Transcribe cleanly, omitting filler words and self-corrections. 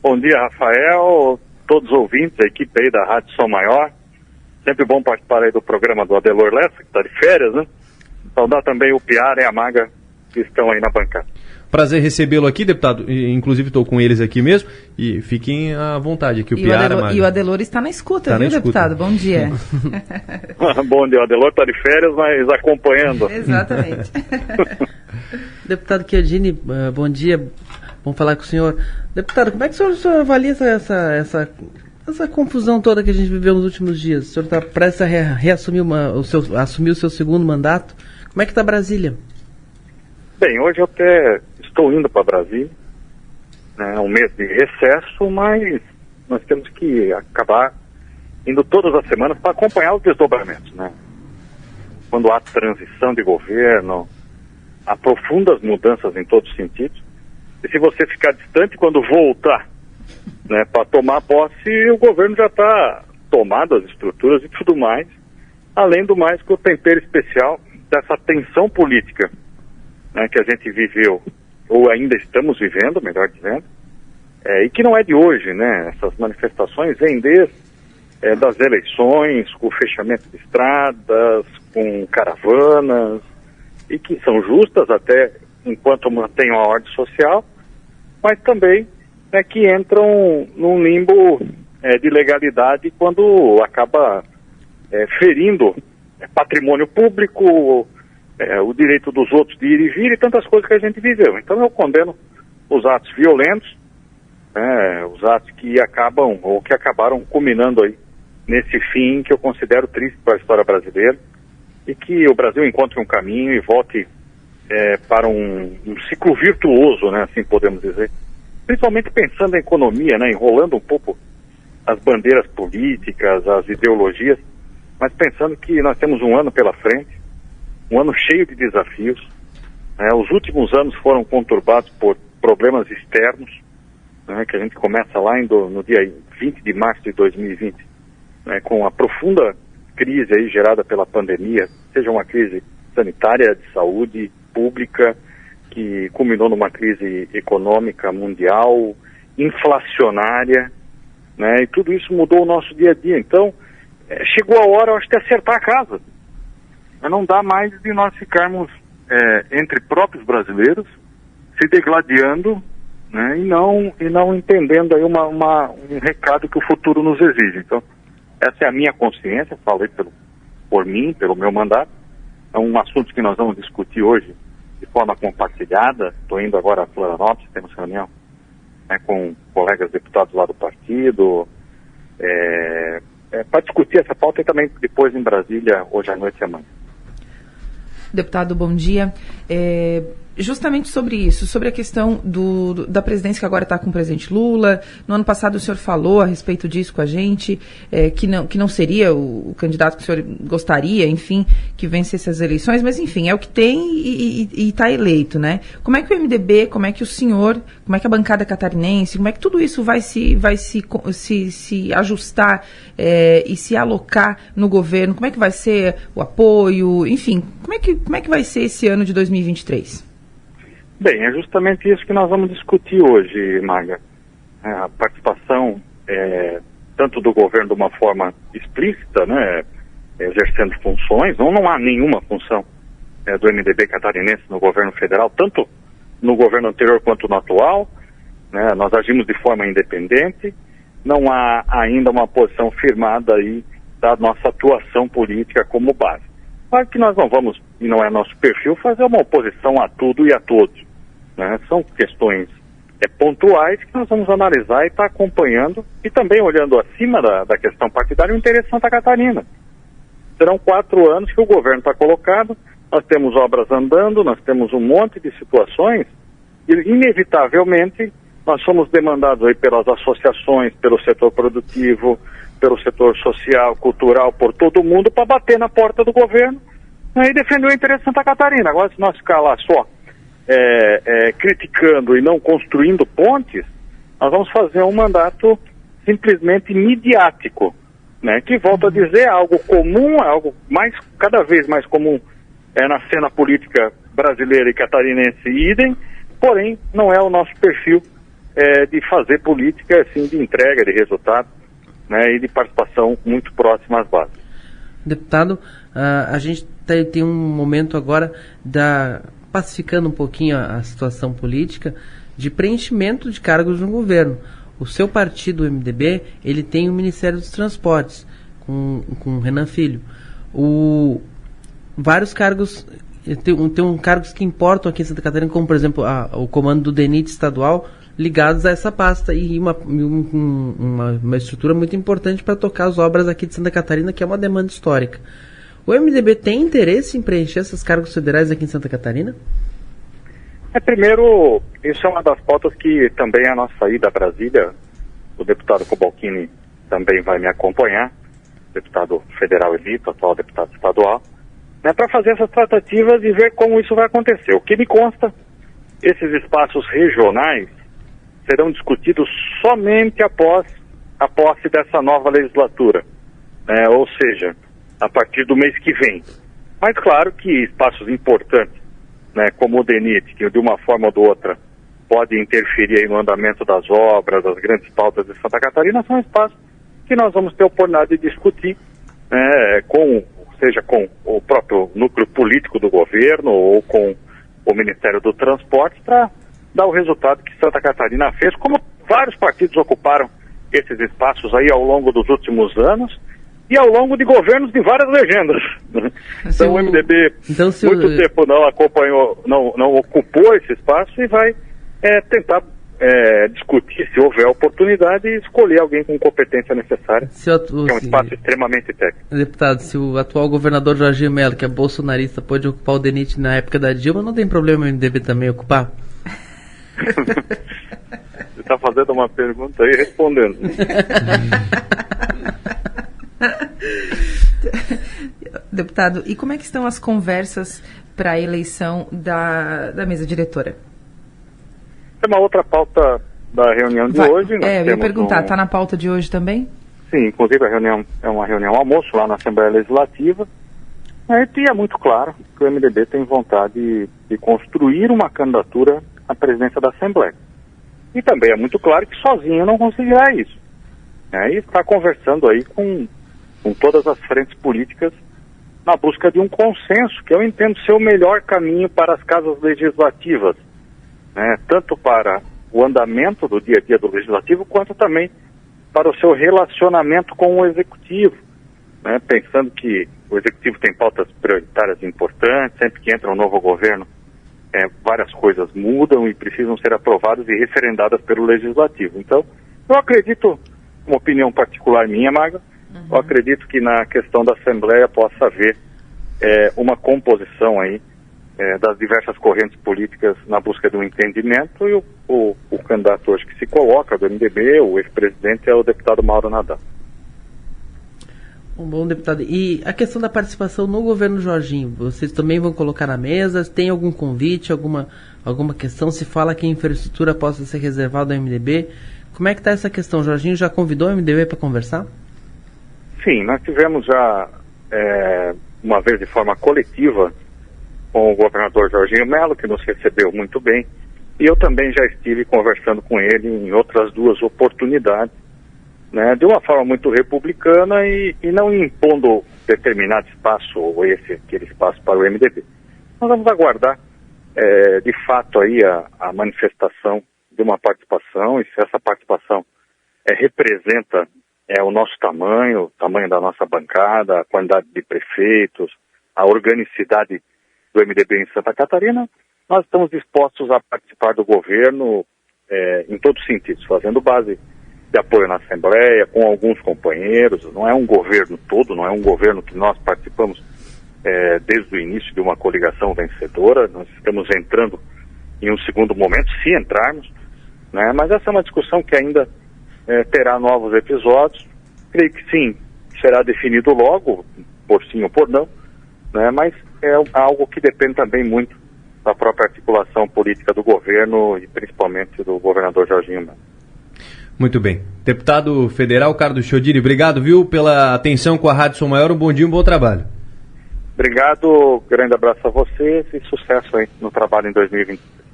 Bom dia, Rafael, todos os ouvintes, a equipe aí da Rádio Som Maior. Sempre bom participar aí do programa do Adelor Lessa, que está de férias, né? Saudar também o Piara e a Maga, que estão aí na bancada. Prazer recebê-lo aqui, deputado. Inclusive estou com eles aqui mesmo. E fiquem à vontade aqui, o Piara e a Maga. E o Adelor está na escuta, viu, deputado? Bom dia. Bom dia, o Adelor está de férias, mas acompanhando. Exatamente. Deputado Chiodini, bom dia. Vamos falar com o senhor. Deputado, como é que o senhor avalia essa confusão toda que a gente viveu nos últimos dias? O senhor está prestes a reassumir assumir o seu segundo mandato. Como é que está Brasília? Bem, hoje eu até estou indo para Brasília, né, um mês de recesso, mas nós temos que acabar indo todas as semanas para acompanhar os desdobramentos, né? Quando há transição de governo, há profundas mudanças em todos os sentidos. E se você ficar distante, quando voltar, né, para tomar posse, o governo já está tomado, as estruturas e tudo mais, além do mais que o tempero especial dessa tensão política, né, que a gente viveu, ou ainda estamos vivendo, melhor dizendo, e que não é de hoje, né? Essas manifestações vêm desde das eleições, com o fechamento de estradas, com caravanas, e que são justas até enquanto mantenham a ordem social, mas também que entram num limbo de legalidade quando acaba ferindo patrimônio público, o direito dos outros de ir e vir e tantas coisas que a gente viveu. Então eu condeno os atos violentos, os atos que acabam ou que acabaram culminando aí nesse fim que eu considero triste para a história brasileira, e que o Brasil encontre um caminho e volte para um ciclo virtuoso, né, assim podemos dizer. Principalmente pensando em economia, né, enrolando um pouco as bandeiras políticas, as ideologias, mas pensando que nós temos um ano pela frente, um ano cheio de desafios. Os últimos anos foram conturbados por problemas externos, né, que a gente começa lá no dia 20 de março de 2020, né, com a profunda crise aí gerada pela pandemia, seja uma crise sanitária, de saúde pública, que culminou numa crise econômica mundial, inflacionária, né, e tudo isso mudou o nosso dia a dia. Então, chegou a hora, eu acho, de acertar a casa. Mas não dá mais de nós ficarmos entre próprios brasileiros, se degladiando, né, e não entendendo aí um recado que o futuro nos exige. Então, essa é a minha consciência, falei por mim, pelo meu mandato. É um assunto que nós vamos discutir hoje de forma compartilhada. Estou indo agora a Florianópolis, temos reunião com colegas deputados lá do partido, para discutir essa pauta, e também depois em Brasília, hoje à noite e amanhã. Deputado, bom dia. Justamente sobre isso, sobre a questão da presidência que agora está com o presidente Lula. No ano passado o senhor falou a respeito disso com a gente, que não seria o candidato que o senhor gostaria, enfim, que vencesse as eleições, mas enfim, é o que tem e está eleito, né? Como é que o MDB, como é que o senhor, como é que a bancada catarinense, como é que tudo isso vai se ajustar e se alocar no governo? Como é que vai ser o apoio, enfim, como é que vai ser esse ano de 2023? Bem, é justamente isso que nós vamos discutir hoje, Maga. A participação tanto do governo de uma forma explícita, né, exercendo funções. Não há nenhuma função do MDB catarinense no governo federal, tanto no governo anterior quanto no atual, né. Nós agimos de forma independente. Não há ainda uma posição firmada aí da nossa atuação política como base. Claro que nós não vamos, e não é nosso perfil, fazer uma oposição a tudo e a todos, né? São questões pontuais que nós vamos analisar e estar acompanhando, e também olhando acima da questão partidária o interesse de Santa Catarina. Serão 4 anos que o governo está colocado, nós temos obras andando, nós temos um monte de situações, e inevitavelmente nós somos demandados aí pelas associações, pelo setor produtivo, pelo setor social, cultural, por todo mundo, para bater na porta do governo, né, e defender o interesse de Santa Catarina. Agora, se nós ficar lá só criticando e não construindo pontes, nós vamos fazer um mandato simplesmente midiático, né, que, volto a dizer, é algo comum, é algo cada vez mais comum na cena política brasileira e catarinense, idem, porém não é o nosso perfil de fazer política assim, de entrega de resultado, né, e de participação muito próxima às bases. Deputado, a gente tem um momento agora pacificando um pouquinho a situação política de preenchimento de cargos no governo. O seu partido, o MDB, ele tem o Ministério dos Transportes, com Renan Filho. Vários cargos, tem cargos que importam aqui em Santa Catarina, como por exemplo o comando do DENIT estadual, ligados a essa pasta e uma estrutura muito importante para tocar as obras aqui de Santa Catarina, que é uma demanda histórica. O MDB tem interesse em preencher esses cargos federais aqui em Santa Catarina? Primeiro, isso é uma das pautas que também a nossa ida a Brasília, o deputado Cobalcini também vai me acompanhar, deputado federal eleito, atual deputado estadual, né, para fazer essas tratativas e ver como isso vai acontecer. O que me consta, esses espaços regionais serão discutidos somente após a posse dessa nova legislatura, ou seja, a partir do mês que vem. Mas claro que espaços importantes, né, como o DENIT, que de uma forma ou de outra pode interferir aí no andamento das obras, das grandes pautas de Santa Catarina, são espaços que nós vamos ter a oportunidade de discutir, seja com o próprio núcleo político do governo ou com o Ministério do Transporte, para dar o resultado que Santa Catarina fez, como vários partidos ocuparam esses espaços aí ao longo dos últimos anos e ao longo de governos de várias legendas. Então o MDB muito tempo não acompanhou, não ocupou esse espaço e vai tentar discutir, se houver oportunidade, e escolher alguém com competência necessária, que é um espaço extremamente técnico. Deputado, se o atual governador Jorginho Melo, que é bolsonarista, pode ocupar o DENIT na época da Dilma, não tem problema o MDB também ocupar? Você está fazendo uma pergunta aí, respondendo. Deputado, e como é que estão as conversas para a eleição da mesa diretora? É uma outra pauta da reunião de hoje. Eu ia perguntar, está na pauta de hoje também? Sim, inclusive a reunião é uma reunião almoço lá na Assembleia Legislativa. E é muito claro que o MDB tem vontade de construir uma candidatura à presidência da Assembleia. E também é muito claro que sozinho não conseguirá isso. E está conversando aí com todas as frentes políticas na busca de um consenso, que eu entendo ser o melhor caminho para as casas legislativas, tanto para o andamento do dia a dia do Legislativo, quanto também para o seu relacionamento com o Executivo, pensando que o Executivo tem pautas prioritárias importantes, sempre que entra um novo governo, várias coisas mudam e precisam ser aprovadas e referendadas pelo Legislativo. Então, eu acredito, uma opinião particular minha, Maga, eu acredito que na questão da Assembleia possa haver uma composição aí das diversas correntes políticas na busca de um entendimento, e o candidato hoje que se coloca do MDB, o ex-presidente, é o deputado Mauro Nadal. Bom, deputado, e a questão da participação no governo Jorginho, vocês também vão colocar na mesa? Tem algum convite, alguma questão? Se fala que a infraestrutura possa ser reservada ao MDB, como é que está essa questão? Jorginho já convidou o MDB para conversar? Sim, nós tivemos já uma vez de forma coletiva com o governador Jorginho Melo, que nos recebeu muito bem, e eu também já estive conversando com ele em outras duas oportunidades, de uma forma muito republicana e não impondo determinado espaço, ou aquele espaço para o MDB. Nós vamos aguardar, de fato, aí a manifestação de uma participação, e se essa participação representa o nosso tamanho, o tamanho da nossa bancada, a quantidade de prefeitos, a organicidade do MDB em Santa Catarina, nós estamos dispostos a participar do governo em todos os sentidos, fazendo base de apoio na Assembleia, com alguns companheiros. Não é um governo todo, não é um governo que nós participamos desde o início de uma coligação vencedora. Nós estamos entrando em um segundo momento, se entrarmos, mas essa é uma discussão que ainda terá novos episódios. Creio que sim, será definido logo, por sim ou por não, mas é algo que depende também muito da própria articulação política do governo e principalmente do governador Jorginho Melo. Muito bem. Deputado federal Carlos Chiodini, obrigado, pela atenção com a Rádio Som Maior. Um bom dia e um bom trabalho. Obrigado, grande abraço a vocês e sucesso aí no trabalho em 2020.